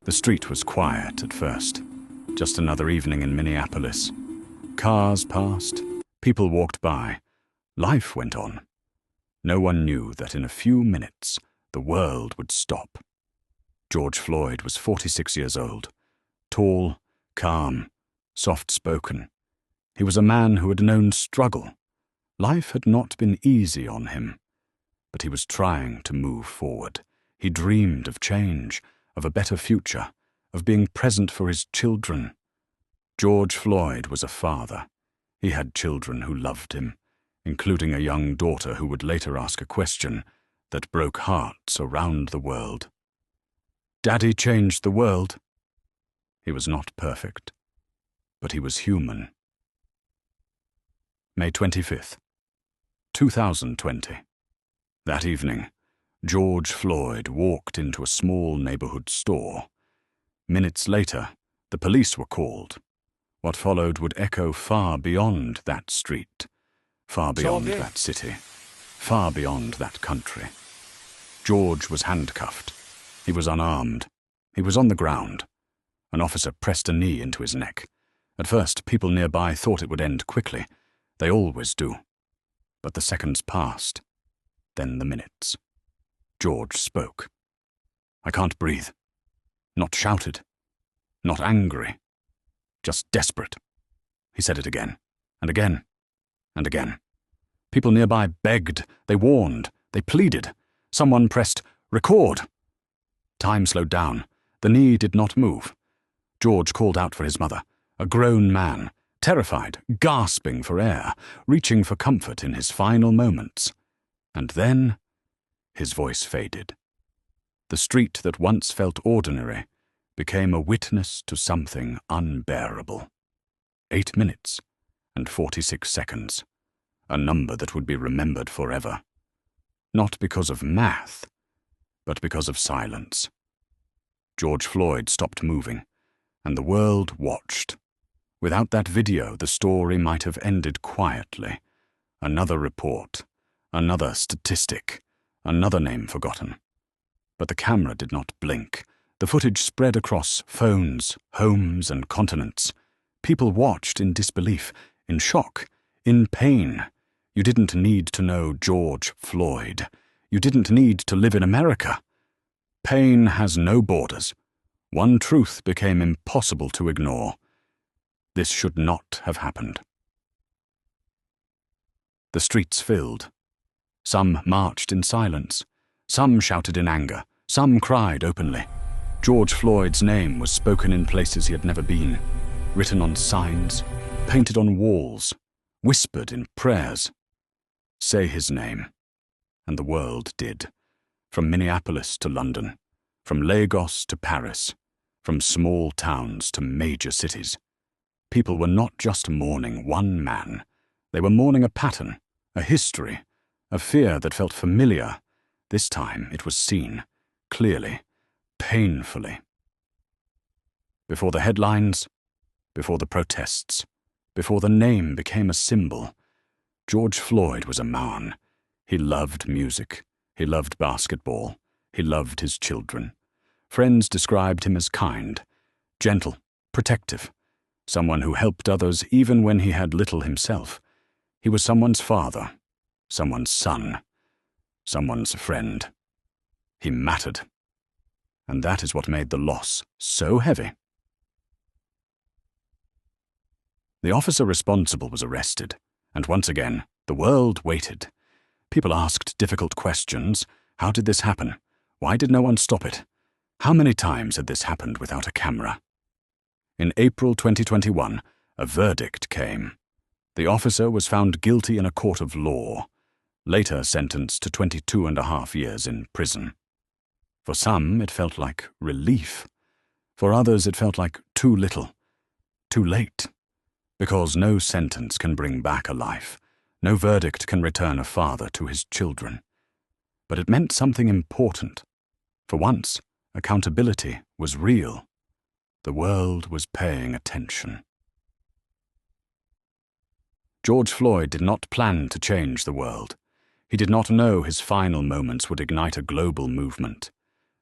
The street was quiet at first, just another evening in Minneapolis. Cars passed, people walked by, life went on. No one knew that in a few minutes the world would stop. George Floyd was 46 years old, tall, calm, soft-spoken. He was a man who had known struggle. Life had not been easy on him, but he was trying to move forward. He dreamed of change, of a better future, of being present for his children. George Floyd was a father. He had children who loved him, including a young daughter who would later ask a question that broke hearts around the world. Daddy changed the world. He was not perfect, but he was human. May 25th, 2020. That evening, George Floyd walked into a small neighborhood store. Minutes later, the police were called. What followed would echo far beyond that street, far beyond that city, far beyond that country. George was handcuffed. He was unarmed. He was on the ground. An officer pressed a knee into his neck. At first, people nearby thought it would end quickly. They always do. But the seconds passed, then the minutes. George spoke. "I can't breathe." Not shouted, not angry, just desperate. He said it again, and again, and again. People nearby begged, they warned, they pleaded. Someone pressed record. Time slowed down. The knee did not move. George called out for his mother, a grown man, terrified, gasping for air, reaching for comfort in his final moments. And then his voice faded. The street that once felt ordinary became a witness to something unbearable. 8 minutes and 46 seconds, a number that would be remembered forever. Not because of math, but because of silence. George Floyd stopped moving, and the world watched. Without that video, the story might have ended quietly. Another report, another statistic, another name forgotten. But the camera did not blink. The footage spread across phones, homes, and continents. People watched in disbelief, in shock, in pain. You didn't need to know George Floyd. You didn't need to live in America. Pain has no borders. One truth became impossible to ignore. This should not have happened. The streets filled. Some marched in silence. Some shouted in anger. Some cried openly. George Floyd's name was spoken in places he had never been, written on signs, painted on walls, whispered in prayers. Say his name. And the world did. From Minneapolis to London, from Lagos to Paris, from small towns to major cities. People were not just mourning one man. They were mourning a pattern, a history, a fear that felt familiar. This time it was seen, clearly, painfully. Before the headlines, before the protests, before the name became a symbol, George Floyd was a man. He loved music. He loved basketball. He loved his children. Friends described him as kind, gentle, protective, someone who helped others even when he had little himself. He was someone's father, someone's son, someone's friend. He mattered. And that is what made the loss so heavy. The officer responsible was arrested, and once again, the world waited. People asked difficult questions. How did this happen? Why did no one stop it? How many times had this happened without a camera? In April 2021, a verdict came. The officer was found guilty in a court of law, later sentenced to 22.5 years in prison. For some, it felt like relief. For others, it felt like too little, too late. Because no sentence can bring back a life. No verdict can return a father to his children. But it meant something important. For once, accountability was real. The world was paying attention. George Floyd did not plan to change the world. He did not know his final moments would ignite a global movement.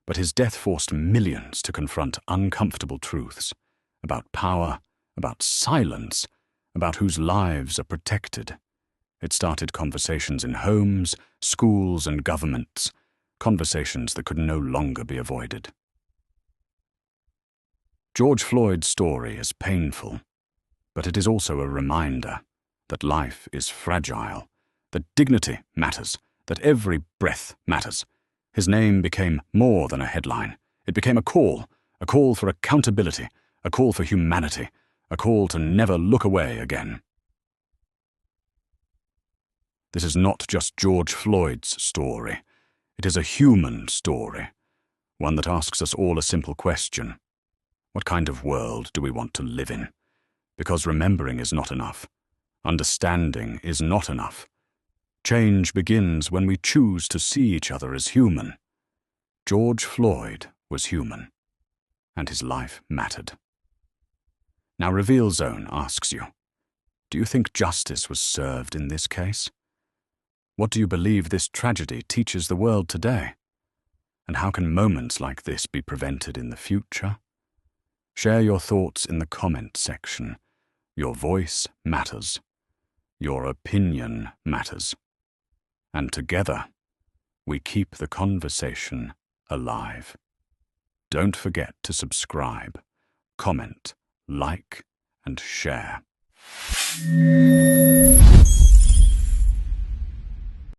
but his death forced millions to confront uncomfortable truths about power, about silence, about whose lives are protected. It started conversations in homes, schools, and governments, conversations that could no longer be avoided. George Floyd's story is painful, but it is also a reminder that life is fragile, that dignity matters, that every breath matters. His name became more than a headline. It became a call for accountability, a call for humanity, a call to never look away again. This is not just George Floyd's story. It is a human story, one that asks us all a simple question. What kind of world do we want to live in? Because remembering is not enough. Understanding is not enough. Change begins when we choose to see each other as human. George Floyd was human, and his life mattered. Now Reveal Zone asks you, do you think justice was served in this case? What do you believe this tragedy teaches the world today? And how can moments like this be prevented in the future? Share your thoughts in the comment section. Your voice matters. Your opinion matters. And together, we keep the conversation alive. Don't forget to subscribe, comment, like, and share.